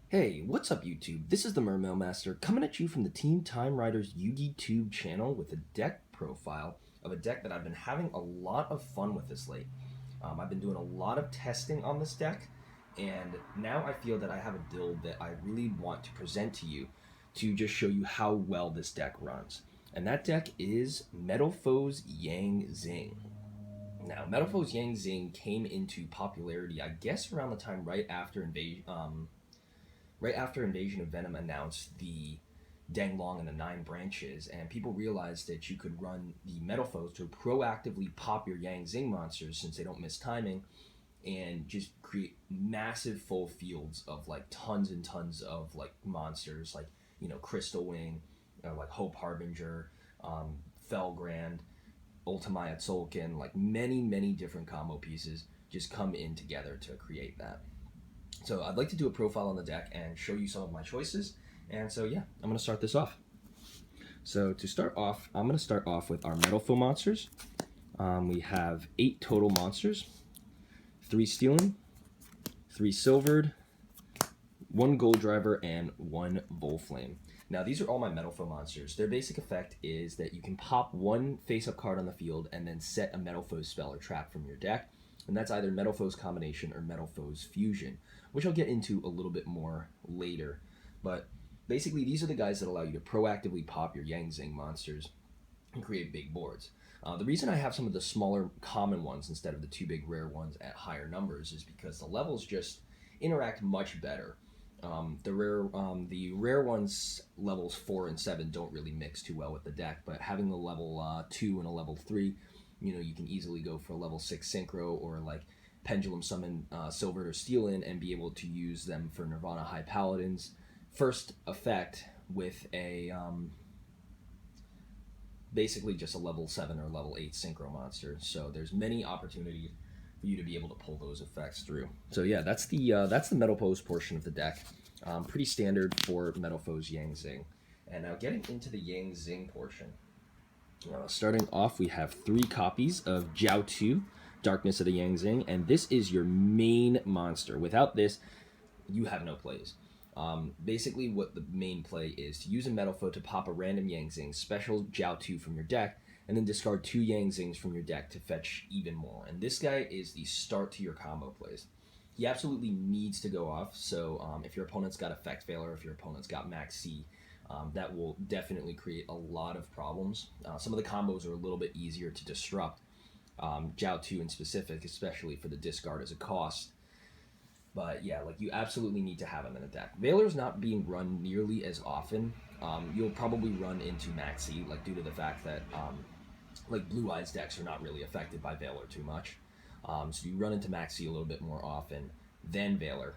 Hey, what's up YouTube? This is the Mermail Master coming at you from the Team Time Riders YouTube channel with a deck profile of a deck that I've been having a lot of fun with this late. I've been doing a lot of testing on this deck, and now I feel that I have a build that I really want to present to you to just show you how well this deck runs. And that deck is Metalfoes Yang Zing. Now, Metalfoes Yang Zing came into popularity, I guess, around the time right after Invasion of Venom announced the Denglong and the Nine Branches, and people realized that you could run the Metalfoes to proactively pop your Yang Zing monsters since they don't miss timing, and just create massive full fields of like tons and tons of like monsters, like Crystal Wing, like Hope Harbinger, Felgrand, Ultimaya Tzolk'in, like many different combo pieces just come in together to create that. So I'd like to do a profile on the deck and show you some of my choices. And so yeah, I'm going to start this off. So to start off, I'm going to start off with our Metalfoe monsters. We have 8 total monsters, 3 Stealing, 3 Silvered, 1 Gold Driver, and 1 Volflame. Now these are all my Metalfoe monsters. Their basic effect is that you can pop 1 face-up card on the field and then set a Metalfoe spell or trap from your deck. And that's either Metalfoes Combination or Metalfoes Fusion, which I'll get into a little bit more later. But basically, these are the guys that allow you to proactively pop your Yang Zing monsters and create big boards. The reason I have some of the smaller common ones instead of the 2 big rare ones at higher numbers is because the levels just interact much better. The rare ones, levels 4 and 7, don't really mix too well with the deck, but having the level 2 and a level 3, you can easily go for a level 6 synchro or like Pendulum Summon Silvered or Steal-In and be able to use them for Nirvana High Paladins. First effect with a basically just a level 7 or level 8 synchro monster. So there's many opportunities for you to be able to pull those effects through. So yeah, that's the Metalfoes portion of the deck. Pretty standard for Metalfoes Yang Zing. And now getting into the Yang Zing portion. Starting off, we have 3 copies of Jiao Darkness of the Yang Zing, and this is your main monster. Without this, you have no plays. Basically, what the main play is to use a Metalfoe to pop a random Yang Zing, special Jiao from your deck, and then discard 2 Yang Zings from your deck to fetch even more. And this guy is the start to your combo plays. He absolutely needs to go off, so if your opponent's got Effect Failure, if your opponent's got Max C, that will definitely create a lot of problems. Some of the combos are a little bit easier to disrupt. Jiao in specific, especially for the discard as a cost. But yeah, like you absolutely need to have him in a deck. Veiler's not being run nearly as often. You'll probably run into Maxi, like due to the fact that like Blue Eyes decks are not really affected by Veiler too much. So you run into Maxi a little bit more often than Veiler.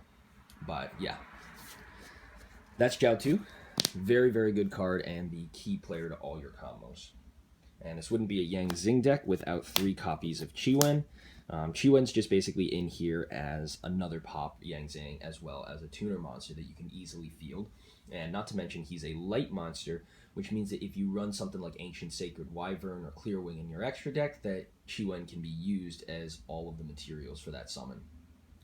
But yeah, that's Jiao. Very good card and the key player to all your combos. And this wouldn't be a Yang Zing deck without 3 copies of Chi-Wen. Chi-Wen's just basically in here as another pop Yang Zing, as well as a tuner monster that you can easily field. And not to mention, he's a light monster, which means that if you run something like Ancient Sacred Wyvern or Clearwing in your extra deck, that Chi-Wen can be used as all of the materials for that summon,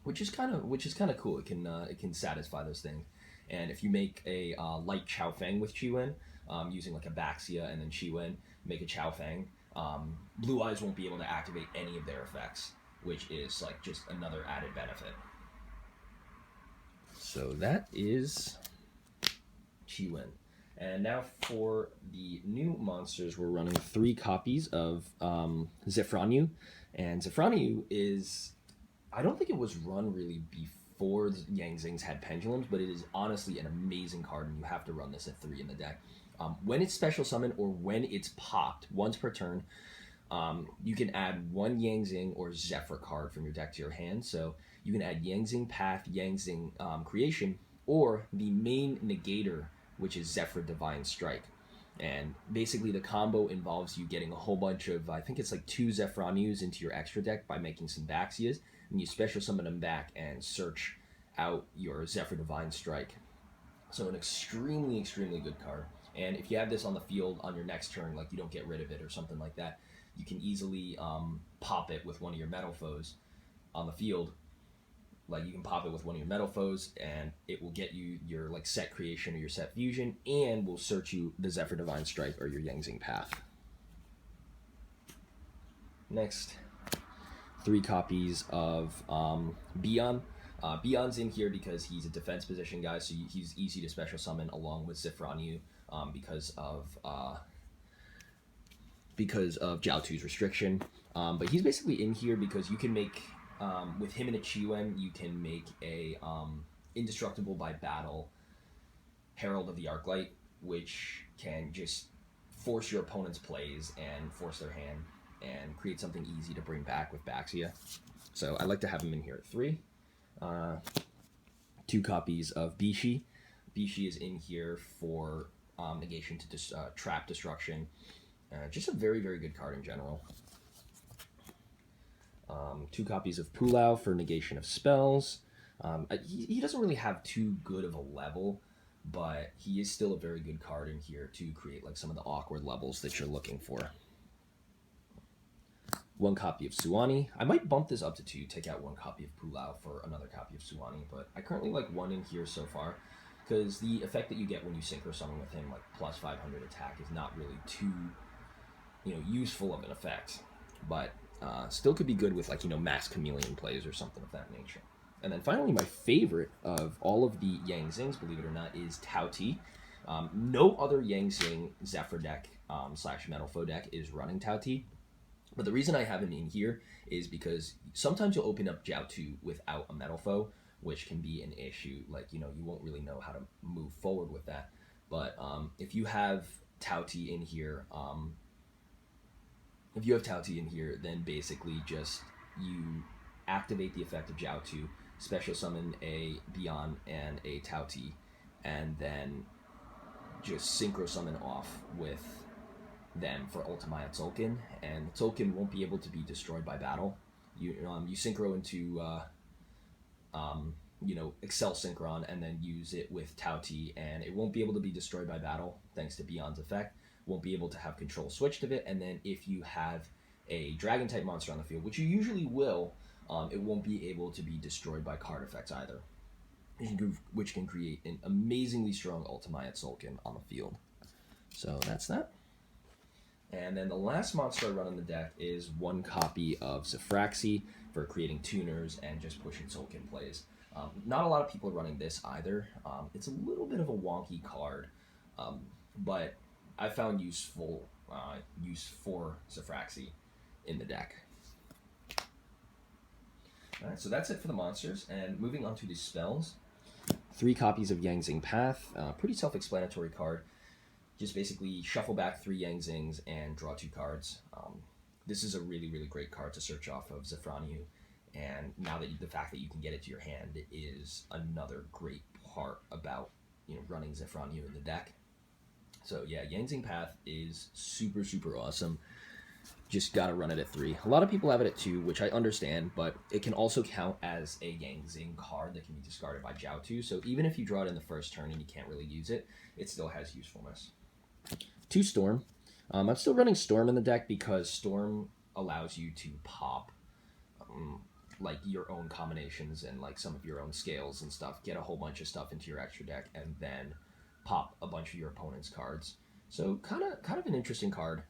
which is kind of cool. It can satisfy those things. And if you make a light Chao Feng with Chi-Wen, using like a Baxia and then Chi-Wen, make a Chao Feng, Blue Eyes won't be able to activate any of their effects, which is like just another added benefit. So that is Chi-Wen. And now for the new monsters, we're running 3 copies of Zephranu. And Zephranu is, I don't think it was run really before Yang Zings had Pendulums, but it is honestly an amazing card, and you have to run this at 3 in the deck. When it's special summon or when it's popped once per turn, you can add 1 Yang Zing or Zephyr card from your deck to your hand. So you can add Yang Zing Path, Yang Zing Creation, or the main negator, which is Zephyr Divine Strike. And basically the combo involves you getting a whole bunch of, I think it's like 2 Zephranus into your extra deck by making some Baxias, and you special summon them back and search out your Zephyr Divine Strike. So an extremely good card. And if you have this on the field on your next turn, like you don't get rid of it or something like that, you can easily pop it with one of your Metalfoes on the field Like you can pop it with one of your Metalfoes, and it will get you your like set creation or your set fusion, and will search you the Zephyr Divine Strike or your Yang Zing Path. Next, 3 copies of Beyond. Beyond's in here because he's a defense position guy, so he's easy to special summon along with Zifranu because of Jiaotu's restriction. But he's basically in here because you can make, with him and a Chiwen, you can make a indestructible by battle Herald of the Arclight, which can just force your opponent's plays and force their hand and create something easy to bring back with Baxia. So I like to have him in here at 3. 2 copies of Bishi. Bishi is in here for negation to trap destruction. Just a very, very good card in general. 2 copies of Pulau for negation of spells. He doesn't really have too good of a level, but he is still a very good card in here to create like some of the awkward levels that you're looking for. 1 copy of Suwani. I might bump this up to 2, take out 1 copy of Pulau for another copy of Suwani, but I currently like 1 in here so far, because the effect that you get when you synchro summon with him, like plus 500 attack, is not really too, useful of an effect, but still could be good with like, max chameleon plays or something of that nature. And then finally, my favorite of all of the Yang Zings, believe it or not, is Tao Ti. No other Yang Zing Zephyr deck / Metalfoe deck is running Tao Ti. But the reason I have him in here is because sometimes you'll open up Jiaotu without a Metalfoe, which can be an issue. Like, you won't really know how to move forward with that. But if you have Tao Ti in here, then basically just you activate the effect of Jiaotu, special summon a Beyond and a Tao Ti, and then just synchro summon off with them for Ultimate Tzolk'in, and Tzolk'in won't be able to be destroyed by battle. You synchro into Excel Synchron, and then use it with Tao Ti, and it won't be able to be destroyed by battle thanks to Beyond's effect. Won't be able to have control switched of it, and then if you have a dragon type monster on the field, which you usually will, it won't be able to be destroyed by card effects either, which can create an amazingly strong Ultimate Tzolk'in on the field. So that's that. And then the last monster I run on the deck is 1 copy of Zefraxi for creating tuners and just pushing Tzolk'in plays. Not a lot of people are running this either. It's a little bit of a wonky card, but I found use for Zefraxi in the deck. Alright, so that's it for the monsters, and moving on to the spells. 3 copies of Yang Zing Path, pretty self-explanatory card. Just basically shuffle back 3 Yang Zings and draw 2 cards. This is a really, really great card to search off of Zifranu, and now that the fact that you can get it to your hand is another great part about running Zifranu in the deck. So yeah, Yang Zing Path is super, super awesome. Just gotta run it at 3. A lot of people have it at 2, which I understand, but it can also count as a Yang Zing card that can be discarded by Jiaotu. So even if you draw it in the first turn and you can't really use it, it still has usefulness. 2 Storm. I'm still running Storm in the deck because Storm allows you to pop like your own combinations and like some of your own scales and stuff, get a whole bunch of stuff into your extra deck, and then pop a bunch of your opponent's cards. So kind of an interesting card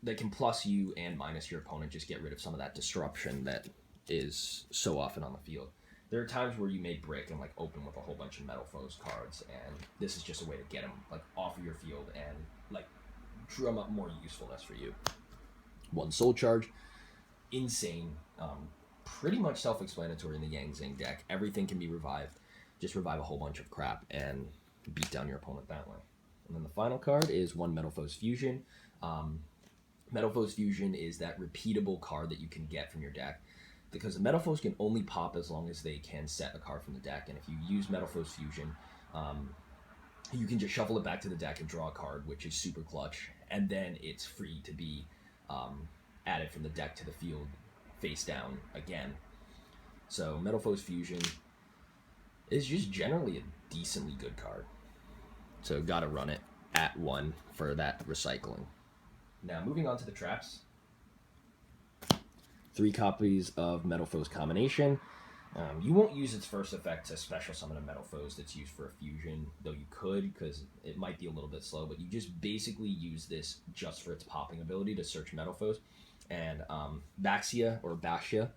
that can plus you and minus your opponent, just get rid of some of that disruption that is so often on the field. There are times where you may brick and like open with a whole bunch of Metalfoes cards, and this is just a way to get them like off of your field and like drum up more usefulness for you. 1 Soul Charge, insane, pretty much self-explanatory in the Yang Zing deck. Everything can be revived. Just revive a whole bunch of crap and beat down your opponent that way. And then the final card is 1 Metalfoes Fusion. Metalfoes Fusion is that repeatable card that you can get from your deck, because the Metalfoes can only pop as long as they can set a card from the deck, and if you use Metalfoes Fusion, you can just shuffle it back to the deck and draw a card, which is super clutch, and then it's free to be added from the deck to the field face down again. So Metalfoes Fusion is just generally a decently good card. So gotta run it at 1 for that recycling. Now moving on to the traps. 3 copies of Metalfoes Combination. You won't use its first effect to special summon a Metalfoes that's used for a fusion, though you could, because it might be a little bit slow, but you just basically use this just for its popping ability to search Metalfoes. And Baxia, or Baxia,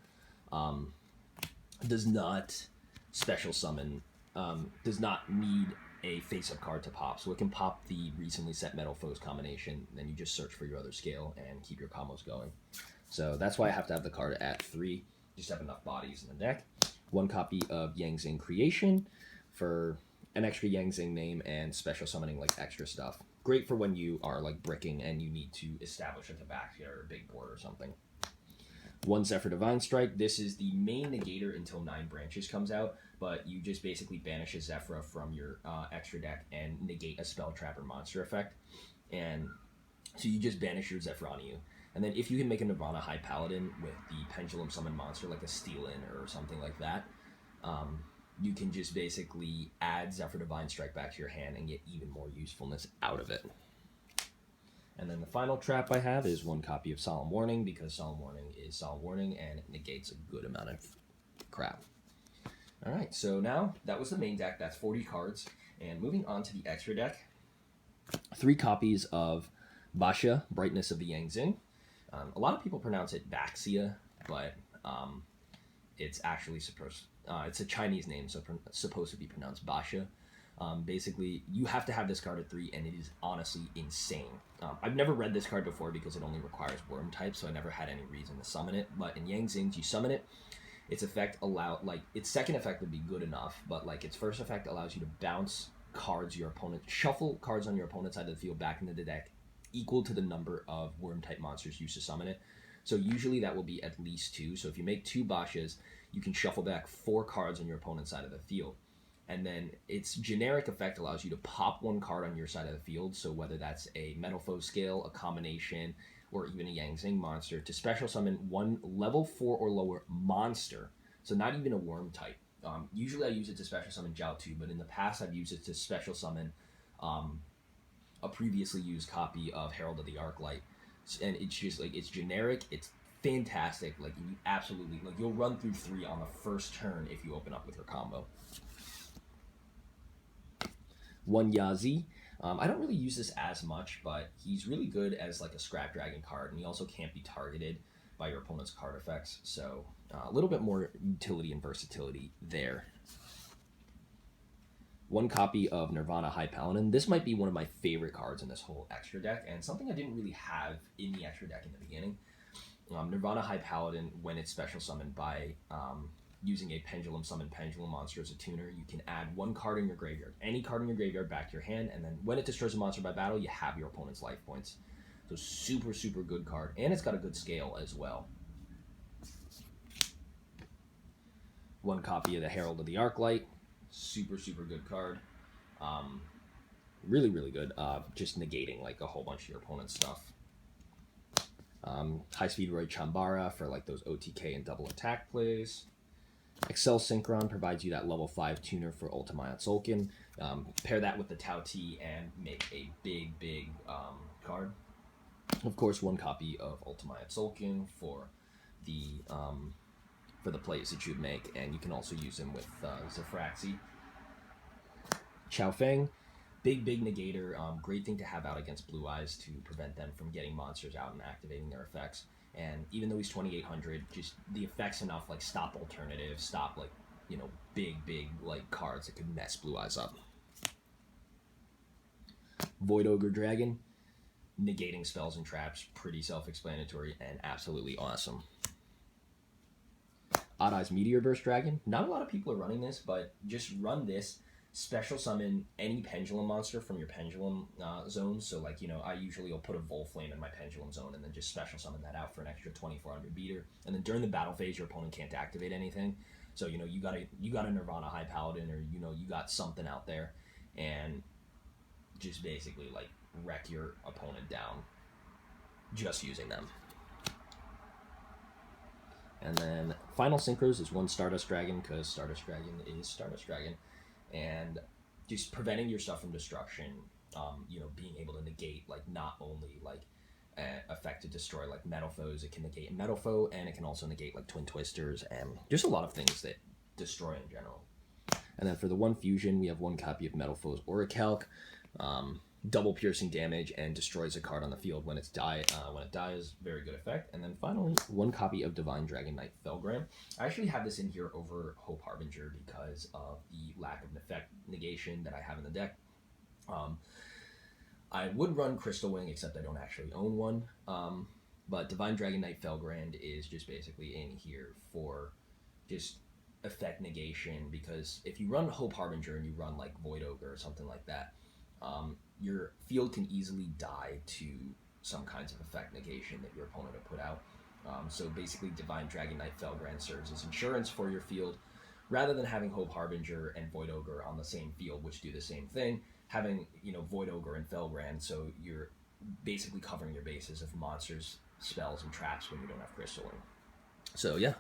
does not special summon, does not need a face-up card to pop, so it can pop the recently set Metalfoes combination, then you just search for your other scale and keep your combos going. So that's why I have to have the card at 3, just have enough bodies in the deck. 1 copy of Yang Zing Creation for an extra Yang Zing name and special summoning like extra stuff. Great for when you are like bricking and you need to establish a tabaxia or a big board or something. 1 Zephyr Divine Strike. This is the main negator until Nine Branches comes out, but you just basically banish a Zephyr from your extra deck and negate a spell, trap, or monster effect. And so you just banish your Zephyr on you. And then if you can make a Nirvana High Paladin with the Pendulum Summon monster, like a Steal-In or something like that, you can just basically add Zephyr Divine Strike back to your hand and get even more usefulness out of it. And then the final trap I have is 1 copy of Solemn Warning, because Solemn Warning is Solemn Warning and it negates a good amount of crap. Alright, so now that was the main deck. That's 40 cards. And moving on to the extra deck, 3 copies of Basha, Brightness of the Yang Zing. A lot of people pronounce it Baxia, but it's actually it's a Chinese name, so it's supposed to be pronounced Basha. Basically, you have to have this card at 3, and it is honestly insane. I've never read this card before because it only requires worm type, so I never had any reason to summon it. But in Yang Zing, you summon it. Its effect its second effect would be good enough, but like its first effect allows you to bounce cards shuffle cards on your opponent's side of the field back into the deck, equal to the number of worm type monsters used to summon it. So usually that will be at least 2. So if you make 2 Bashas, you can shuffle back 4 cards on your opponent's side of the field. And then its generic effect allows you to pop 1 card on your side of the field. So whether that's a Metalfoes scale, a combination, or even a Yang Zing monster, to special summon 1 level 4 or lower monster. So not even a worm type. Usually I use it to special summon Jiaotu, but in the past I've used it to special summon a previously used copy of Herald of the Arclight. And it's just like, it's generic, it's fantastic. Like, you absolutely, like, you'll run through 3 on the first turn if you open up with your combo. 1 Yazi. I don't really use this as much, but he's really good as like a Scrap Dragon card, and he also can't be targeted by your opponent's card effects, so a little bit more utility and versatility there. 1 copy of Nirvana High Paladin. This might be one of my favorite cards in this whole extra deck, and something I didn't really have in the extra deck in the beginning. Nirvana High Paladin, when it's special summoned by using a Pendulum Summon Pendulum monster as a tuner, you can add 1 card in your graveyard, any card in your graveyard, back to your hand, and then when it destroys a monster by battle, you have your opponent's life points. So super, super good card, and it's got a good scale as well. 1 copy of the Herald of the Arclight. Super, super good card. Really, really good. Just negating like a whole bunch of your opponent's stuff. High Speed Roy Chambara for like those OTK and double attack plays. Excel Synchron provides you that level 5 tuner for Ultimate Sulkin. Pair that with the Tau T and make a big, big card. Of course, 1 copy of Ultimate Sulkin for the plays that you'd make, and you can also use them with Zefraxi. Chao Feng, big negator, great thing to have out against Blue Eyes to prevent them from getting monsters out and activating their effects. And even though he's 2800, just the effects enough, like stop alternatives, stop like, you know, big like cards that could mess Blue Eyes up. Void Ogre Dragon, negating spells and traps, pretty self-explanatory and absolutely awesome. Odd Eyes Meteor Burst Dragon, not a lot of people are running this, but just run this, special summon any Pendulum monster from your Pendulum zone. So like, you know, I usually will put a Volflame in my Pendulum zone and then just special summon that out for an extra 2400 beater. And then during the battle phase, your opponent can't activate anything. So, you know, you got a Nirvana High Paladin, or, you know, you got something out there, and just basically like wreck your opponent down just using them. And then final synchros is 1 Stardust Dragon, because Stardust Dragon is Stardust Dragon. And just preventing your stuff from destruction, you know, being able to negate, like, not only, like, effect to destroy, like, Metalfoes, it can negate Metalfoe, and it can also negate, like, Twin Twisters, and just a lot of things that destroy in general. And then for the 1 fusion, we have 1 copy of Metalfoes Orichalc. Double piercing damage and destroys a card on the field when it dies. Very good effect. And then finally, 1 copy of Divine Dragon Knight Felgram. I actually have this in here over Hope Harbinger because of the lack of effect negation that I have in the deck. I would run Crystal Wing, except I don't actually own one. But Divine Dragon Knight Felgrand is just basically in here for just effect negation, because if you run Hope Harbinger and you run like Void Ogre or something like that, your field can easily die to some kinds of effect negation that your opponent will put out. So basically Divine Dragon Knight Felgrand serves as insurance for your field. Rather than having Hope Harbinger and Void Ogre on the same field, which do the same thing, having, Void Ogre and Felgrand, so you're basically covering your bases of monsters, spells, and traps when you don't have Crystal Wing. So yeah,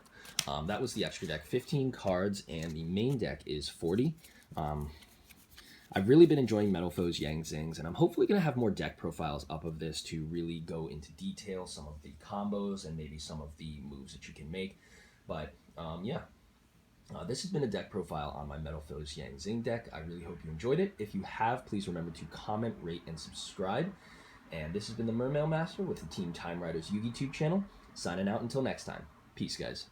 that was the extra deck. 15 cards, and the main deck is 40. I've really been enjoying Metalfoes Yang Zings, and I'm hopefully going to have more deck profiles up of this to really go into detail, some of the combos and maybe some of the moves that you can make. But yeah, this has been a deck profile on my Metalfoes Yang Zing deck. I really hope you enjoyed it. If you have, please remember to comment, rate, and subscribe. And this has been the Mermail Master with the Team Time Riders Yugi Tube channel, signing out until next time. Peace, guys.